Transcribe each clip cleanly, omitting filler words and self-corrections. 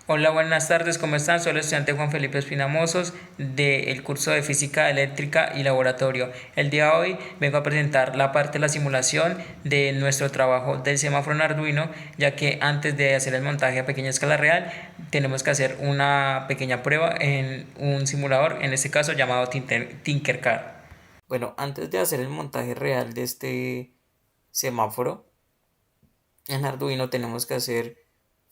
Hola, buenas tardes, ¿cómo están? Soy el estudiante Juan Felipe Espinamosos del curso de Física Eléctrica y Laboratorio. El día de hoy vengo a presentar la parte de la simulación de nuestro trabajo del semáforo en Arduino, ya que antes de hacer el montaje a pequeña escala real, tenemos que hacer una pequeña prueba en un simulador, en este caso llamado Tinkercad. Bueno, antes de hacer el montaje real de este semáforo, en Arduino tenemos que hacer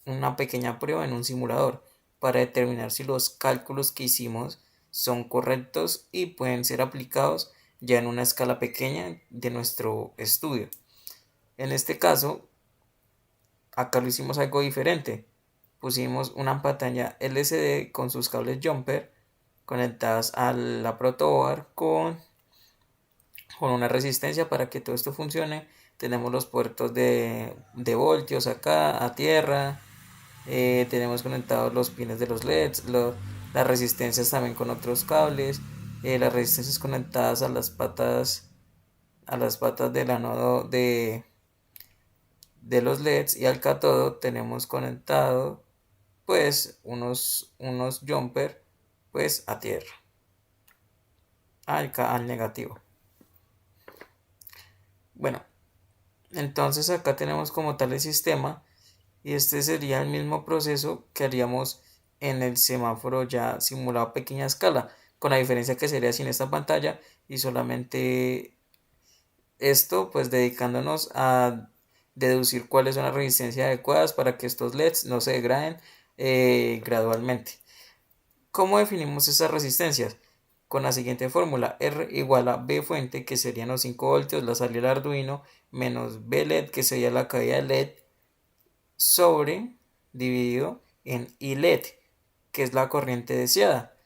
una pequeña prueba en un simulador para determinar si los cálculos que hicimos son correctos y pueden ser aplicados ya en una escala pequeña de nuestro estudio. En este caso, acá lo hicimos algo diferente. Pusimos una pantalla LCD con sus cables jumper conectadas a la protoboard con una resistencia para que todo esto funcione. Tenemos los puertos de voltios acá a tierra. Tenemos conectados los pines de los LEDs, las resistencias también con otros cables, las resistencias conectadas a las patas del anodo de los LEDs, y al cátodo tenemos conectado pues unos jumper pues a tierra, al negativo. Bueno, entonces acá tenemos como tal el sistema, y este sería el mismo proceso que haríamos en el semáforo ya simulado a pequeña escala, con la diferencia que sería sin esta pantalla y solamente esto pues dedicándonos a deducir cuáles son las resistencias adecuadas para que estos LEDs no se degraden gradualmente. ¿Cómo definimos esas resistencias? Con la siguiente fórmula: R igual a B fuente, que serían los 5 voltios, la salida del Arduino, menos B LED, que sería la caída del LED, sobre dividido en I LED, que es la corriente deseada.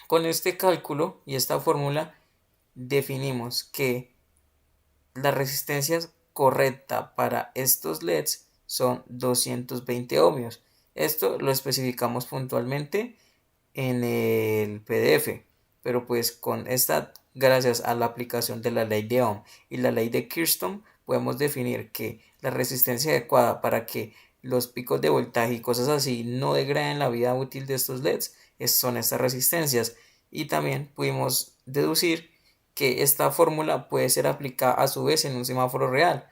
Con este cálculo y esta fórmula definimos que la resistencia correcta para estos LEDs son 220 ohmios. Esto lo especificamos puntualmente en el PDF, pero pues con esta, gracias a la aplicación de la ley de Ohm y la ley de Kirchhoff, podemos definir que la resistencia adecuada para que los picos de voltaje y cosas así no degraden la vida útil de estos LEDs son estas resistencias. Y también pudimos deducir que esta fórmula puede ser aplicada a su vez en un semáforo real,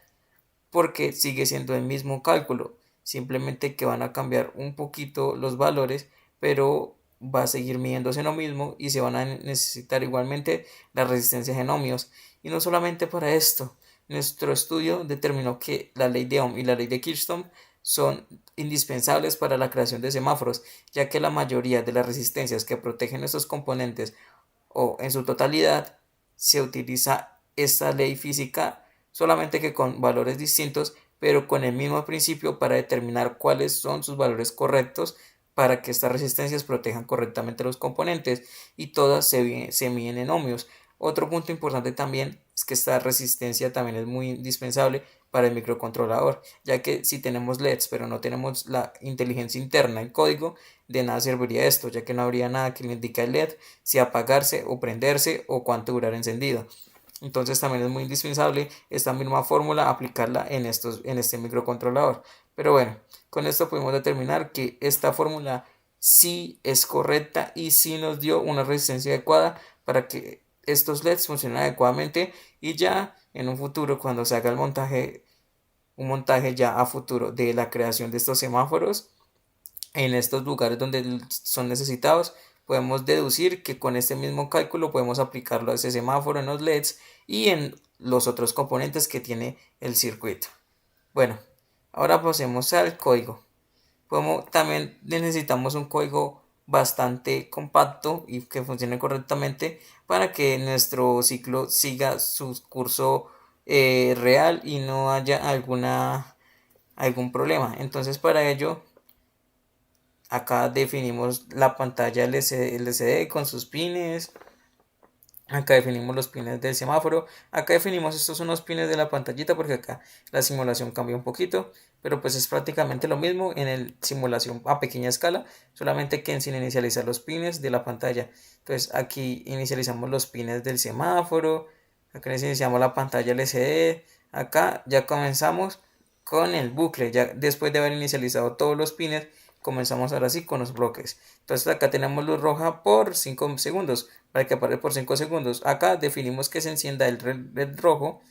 porque sigue siendo el mismo cálculo, simplemente que van a cambiar un poquito los valores, pero va a seguir midiéndose lo mismo y se van a necesitar igualmente las resistencias en ohmios. Y no solamente para esto, nuestro estudio determinó que la ley de Ohm y la ley de Kirchhoff son indispensables para la creación de semáforos, ya que la mayoría de las resistencias que protegen estos componentes o en su totalidad se utiliza esta ley física, solamente que con valores distintos, pero con el mismo principio para determinar cuáles son sus valores correctos para que estas resistencias protejan correctamente los componentes, y todas se miden en ohmios. Otro punto importante también es que esta resistencia también es muy indispensable para el microcontrolador, ya que si tenemos LEDs pero no tenemos la inteligencia interna en código, de nada serviría esto, ya que no habría nada que le indique al LED si apagarse o prenderse o cuánto durar encendido. Entonces también es muy indispensable esta misma fórmula aplicarla en este microcontrolador. Pero bueno, con esto podemos determinar que esta fórmula sí es correcta y sí nos dio una resistencia adecuada para que estos LEDs funcionen adecuadamente, y ya en un futuro, cuando se haga un montaje ya a futuro de la creación de estos semáforos en estos lugares donde son necesitados, podemos deducir que con este mismo cálculo podemos aplicarlo a ese semáforo en los LEDs y en los otros componentes que tiene el circuito. Bueno, ahora pasemos al código. También necesitamos un código bastante compacto y que funcione correctamente para que nuestro ciclo siga su curso real y no haya algún problema. Entonces, para ello acá definimos la pantalla LCD con sus pines. Acá definimos los pines del semáforo. Acá definimos estos son los pines de la pantallita, porque acá la simulación cambia un poquito, pero pues es prácticamente lo mismo en el simulación a pequeña escala, solamente que sin inicializar los pines de la pantalla. Entonces aquí inicializamos los pines del semáforo. Acá iniciamos la pantalla LCD. Acá ya comenzamos con el bucle. Ya después de haber inicializado todos los pines, comenzamos ahora sí con los bloques. Entonces acá tenemos luz roja por 5 segundos, para que aparezca por 5 segundos. Acá definimos que se encienda el LED rojo,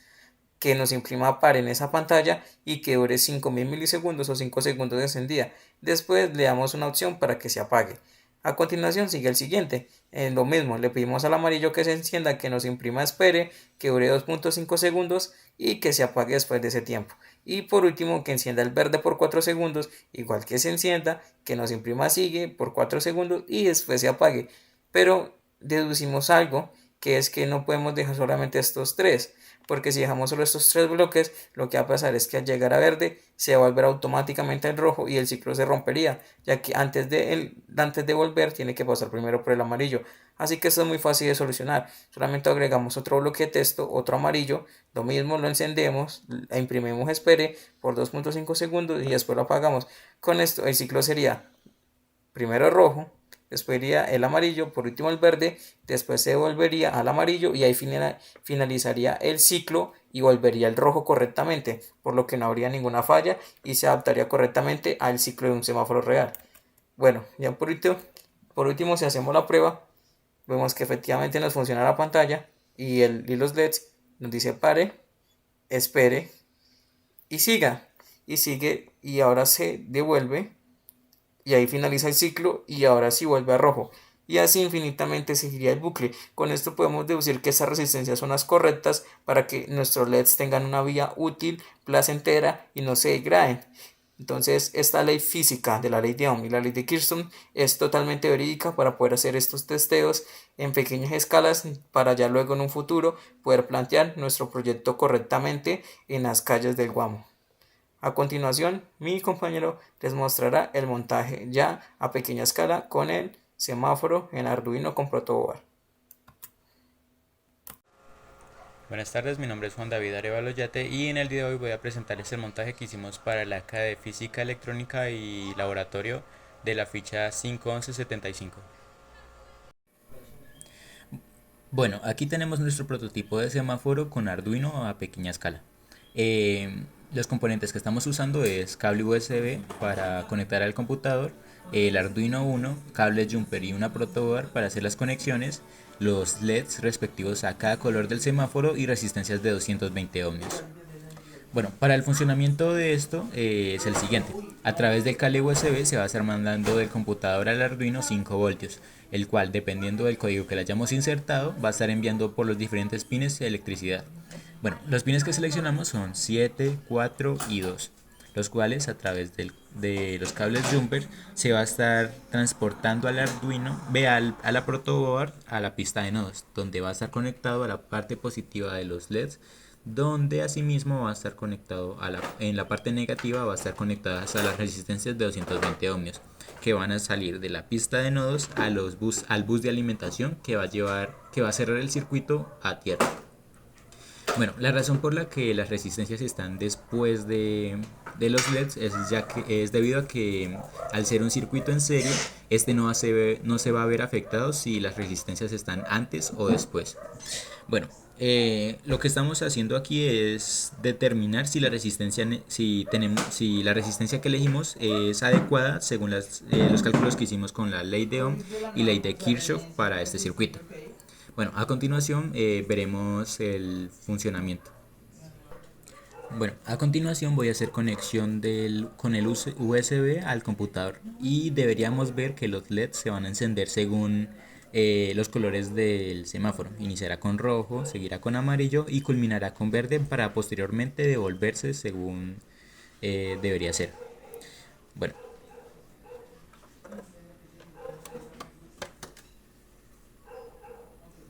que nos imprima par en esa pantalla y que dure 5000 milisegundos o 5 segundos de encendida. Después le damos una opción para que se apague. A continuación sigue el siguiente. Lo mismo, le pedimos al amarillo que se encienda, que nos imprima espere, que dure 2.5 segundos y que se apague después de ese tiempo. Y por último, que encienda el verde por 4 segundos, igual que se encienda, que nos imprima sigue por 4 segundos y después se apague. Pero deducimos algo, que es que no podemos dejar solamente estos tres, porque si dejamos solo estos tres bloques, lo que va a pasar es que al llegar a verde se va a volver automáticamente en rojo y el ciclo se rompería, ya que antes de volver tiene que pasar primero por el amarillo. Así que esto es muy fácil de solucionar. Solamente agregamos otro bloque de texto, otro amarillo, lo mismo lo encendemos, imprimimos espere por 2.5 segundos y después lo apagamos. Con esto el ciclo sería primero rojo, después iría el amarillo, por último el verde, después se volvería al amarillo y ahí finalizaría el ciclo y volvería el rojo correctamente, por lo que no habría ninguna falla y se adaptaría correctamente al ciclo de un semáforo real. Bueno, ya por último si hacemos la prueba, vemos que efectivamente nos funciona la pantalla y los LEDs nos dice pare, espere y siga. Y sigue y ahora se devuelve y ahí finaliza el ciclo y ahora sí vuelve a rojo. Y así infinitamente seguiría el bucle. Con esto podemos deducir que estas resistencias son las correctas para que nuestros LEDs tengan una vida útil, placentera y no se degraden. Entonces, esta ley física de la ley de Ohm y la ley de Kirchhoff es totalmente verídica para poder hacer estos testeos en pequeñas escalas para ya luego en un futuro poder plantear nuestro proyecto correctamente en las calles del Guamo. A continuación, mi compañero les mostrará el montaje ya a pequeña escala con el semáforo en Arduino con protoboard. Buenas tardes, mi nombre es Juan David Arevalo Yate y en el día de hoy voy a presentarles el montaje que hicimos para la ACA de Física Electrónica y Laboratorio de la ficha 51175. Bueno, aquí tenemos nuestro prototipo de semáforo con Arduino a pequeña escala. Los componentes que estamos usando es cable USB para conectar al computador, el Arduino Uno, cable jumper y una protoboard para hacer las conexiones, los LEDs respectivos a cada color del semáforo y resistencias de 220 ohmios. Bueno, para el funcionamiento de esto es el siguiente. A través del cable USB se va a estar mandando del computador al Arduino 5 voltios, el cual dependiendo del código que le hayamos insertado va a estar enviando por los diferentes pines de electricidad. Bueno, los pines que seleccionamos son 7, 4 y 2, los cuales a través de los cables jumper se va a estar transportando al Arduino, a la protoboard, a la pista de nodos, donde va a estar conectado a la parte positiva de los LEDs, donde asimismo va a estar conectado en la parte negativa va a estar conectadas a las resistencias de 220 ohmios que van a salir de la pista de nodos al bus de alimentación que va a cerrar el circuito a tierra. Bueno, la razón por la que las resistencias están después de los LEDs es debido a que al ser un circuito en serie, este no se va a ver afectado si las resistencias están antes o después. Bueno, lo que estamos haciendo aquí es determinar si si la resistencia que elegimos es adecuada según los cálculos que hicimos con la ley de Ohm y ley de Kirchhoff para este circuito. Bueno, a continuación veremos el funcionamiento. Bueno, a continuación voy a hacer conexión con el USB al computador y deberíamos ver que los LEDs se van a encender según los colores del semáforo. Iniciará con rojo, seguirá con amarillo y culminará con verde para posteriormente devolverse según debería ser. Bueno,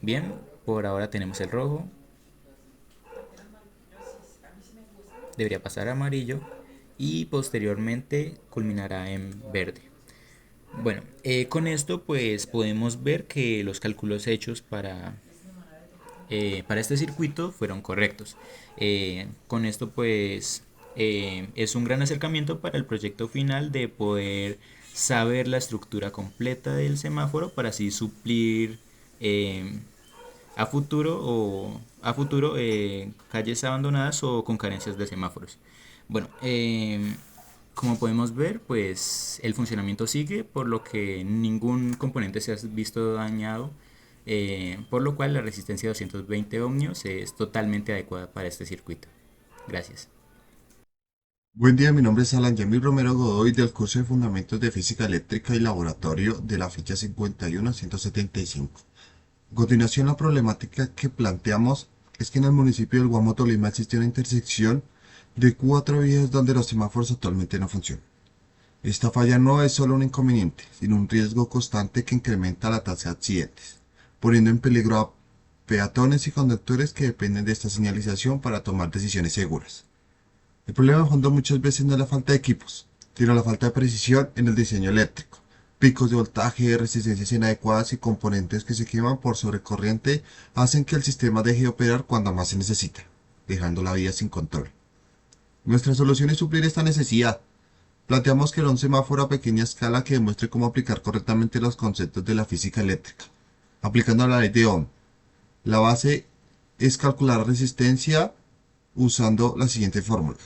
bien, por ahora tenemos el rojo, debería pasar a amarillo y posteriormente culminará en verde. Bueno, con esto pues podemos ver que los cálculos hechos para este circuito fueron correctos. Con esto pues es un gran acercamiento para el proyecto final de poder saber la estructura completa del semáforo para así suplir eh, a futuro calles abandonadas o con carencias de semáforos. Bueno, como podemos ver, pues el funcionamiento sigue, por lo que ningún componente se ha visto dañado, por lo cual la resistencia de 220 ohmios es totalmente adecuada para este circuito. Gracias. Buen día, mi nombre es Alan Yamil Romero Godoy del curso de Fundamentos de Física Eléctrica y Laboratorio de la ficha 51 a 175. A continuación, la problemática que planteamos es que en el municipio del Guamo, Tolima, existe una intersección de 4 vías donde los semáforos actualmente no funcionan. Esta falla no es solo un inconveniente, sino un riesgo constante que incrementa la tasa de accidentes, poniendo en peligro a peatones y conductores que dependen de esta señalización para tomar decisiones seguras. El problema de fondo muchas veces no es la falta de equipos, sino la falta de precisión en el diseño eléctrico. Picos de voltaje, resistencias inadecuadas y componentes que se queman por sobrecorriente hacen que el sistema deje de operar cuando más se necesita, dejando la vía sin control. Nuestra solución es suplir esta necesidad. Planteamos que era un semáforo a pequeña escala que demuestre cómo aplicar correctamente los conceptos de la física eléctrica, aplicando la ley de Ohm. La base es calcular la resistencia usando la siguiente fórmula.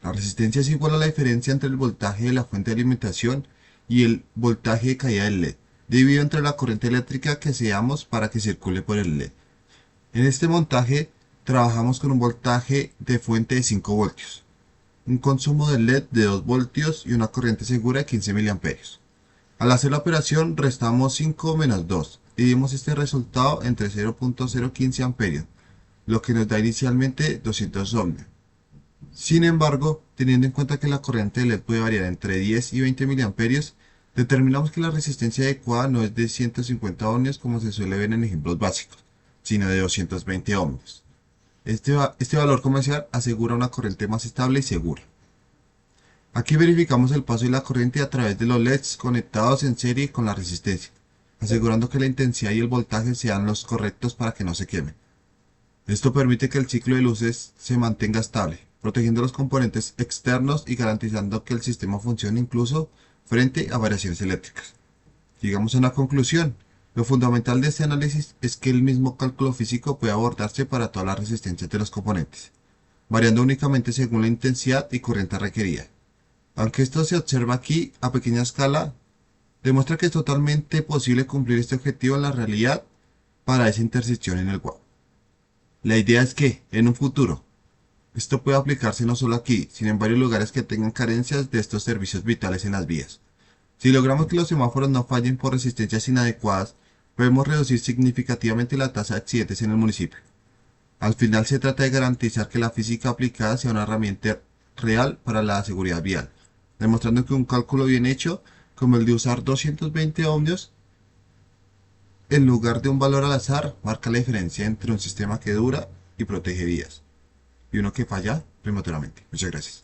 La resistencia es igual a la diferencia entre el voltaje de la fuente de alimentación y el voltaje de caída del LED, dividido entre la corriente eléctrica que deseamos para que circule por el LED. En este montaje trabajamos con un voltaje de fuente de 5 voltios, un consumo de LED de 2 voltios y una corriente segura de 15 miliamperios. Al hacer la operación restamos 5 menos 2 y dimos este resultado entre 0.015 amperios, lo que nos da inicialmente 200 ohmios. Sin embargo, teniendo en cuenta que la corriente de LED puede variar entre 10 y 20 miliamperios, determinamos que la resistencia adecuada no es de 150 ohmios como se suele ver en ejemplos básicos, sino de 220 ohmios. Este valor comercial asegura una corriente más estable y segura. Aquí verificamos el paso de la corriente a través de los LEDs conectados en serie con la resistencia, asegurando que la intensidad y el voltaje sean los correctos para que no se quemen. Esto permite que el ciclo de luces se mantenga estable, protegiendo los componentes externos y garantizando que el sistema funcione incluso frente a variaciones eléctricas. Llegamos a una conclusión. Lo fundamental de este análisis es que el mismo cálculo físico puede abordarse para todas las resistencias de los componentes, variando únicamente según la intensidad y corriente requerida. Aunque esto se observa aquí a pequeña escala, demuestra que es totalmente posible cumplir este objetivo en la realidad para esa intersección en el WAV. La idea es que, en un futuro, esto puede aplicarse no solo aquí, sino en varios lugares que tengan carencias de estos servicios vitales en las vías. Si logramos que los semáforos no fallen por resistencias inadecuadas, podemos reducir significativamente la tasa de accidentes en el municipio. Al final se trata de garantizar que la física aplicada sea una herramienta real para la seguridad vial, demostrando que un cálculo bien hecho, como el de usar 220 ohmios en lugar de un valor al azar, marca la diferencia entre un sistema que dura y protege vías y uno que falla prematuramente. Muchas gracias.